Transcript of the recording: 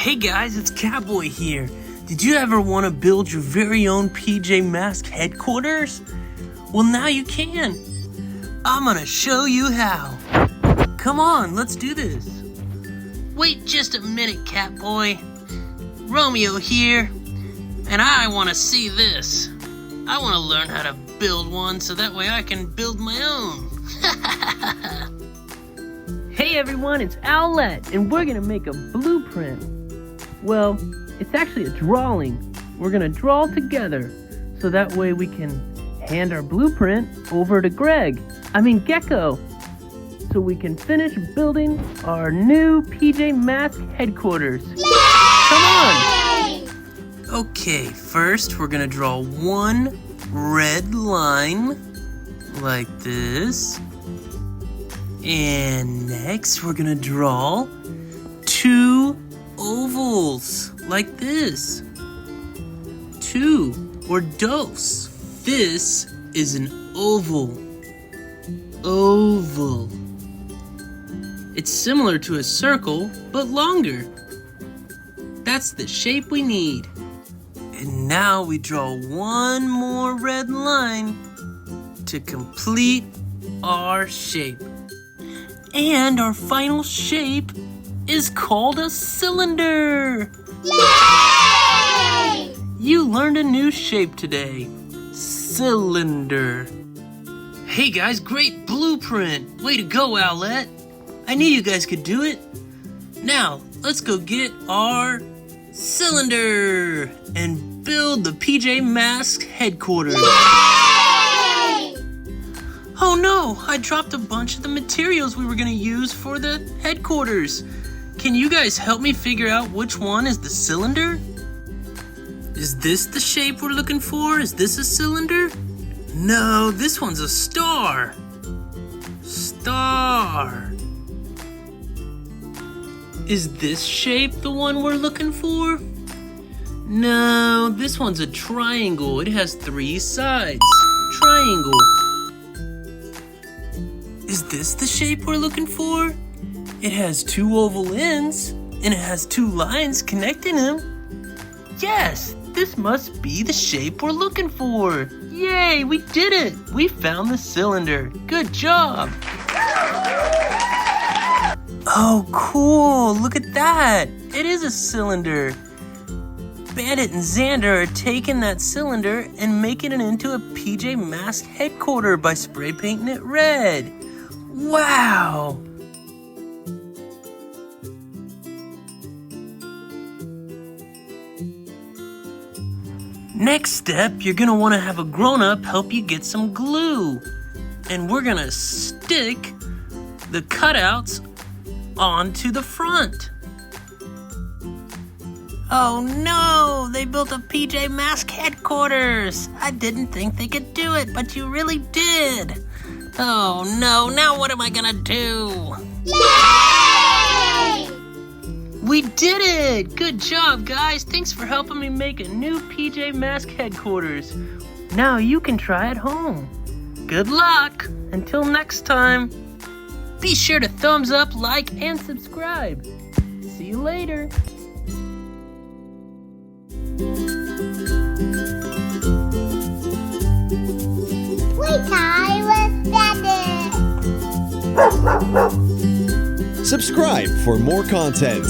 Hey guys, it's Catboy here. Did you ever want to build your very own PJ Masks headquarters? Well, now you can. I'm gonna show you how. Come on, let's do this. Wait just a minute, Catboy. Romeo here, and I want to see this. I want to learn how to build one so that way I can build my own. Hey everyone, it's Owlette, and we're gonna make a blueprint. Well, it's actually a drawing. We're gonna draw together, so that way we can hand our blueprint over to Gekko, so we can finish building our new PJ Masks headquarters. Yay! Come on! Okay, first we're gonna draw one red line, like this. And next we're gonna draw two ovals, like this. Two, or dos. This is an oval. Oval. It's similar to a circle, but longer. That's the shape we need. And now we draw one more red line to complete our shape. And our final shape is called a cylinder. Yay! You learned a new shape today. Cylinder. Hey guys, great blueprint. Way to go, Owlette. I knew you guys could do it. Now, let's go get our cylinder and build the PJ Masks headquarters. Oh no, I dropped a bunch of the materials we were gonna use for the headquarters. Can you guys help me figure out which one is the cylinder? Is this the shape we're looking for? Is this a cylinder? No, this one's a star. Star. Is this shape the one we're looking for? No, this one's a triangle. It has three sides. Triangle. Is this the shape we're looking for? It has two oval ends, and it has two lines connecting them. Yes, this must be the shape we're looking for. Yay, we did it! We found the cylinder. Good job! Oh, cool! Look at that! It is a cylinder. Bandit and Xander are taking that cylinder and making it into a PJ Masks headquarters by spray painting it red. Wow! Next step, you're gonna wanna have a grown-up help you get some glue. And we're gonna stick the cutouts onto the front. Oh no, they built a PJ Masks headquarters. I didn't think they could do it, but you really did. Oh no, now what am I gonna do? Yay! We did it! Good job, guys. Thanks for helping me make a new PJ Masks headquarters. Now you can try at home. Good luck! Until next time. Be sure to thumbs up, like, and subscribe. See you later. Playtime with Bandit. Subscribe for more content.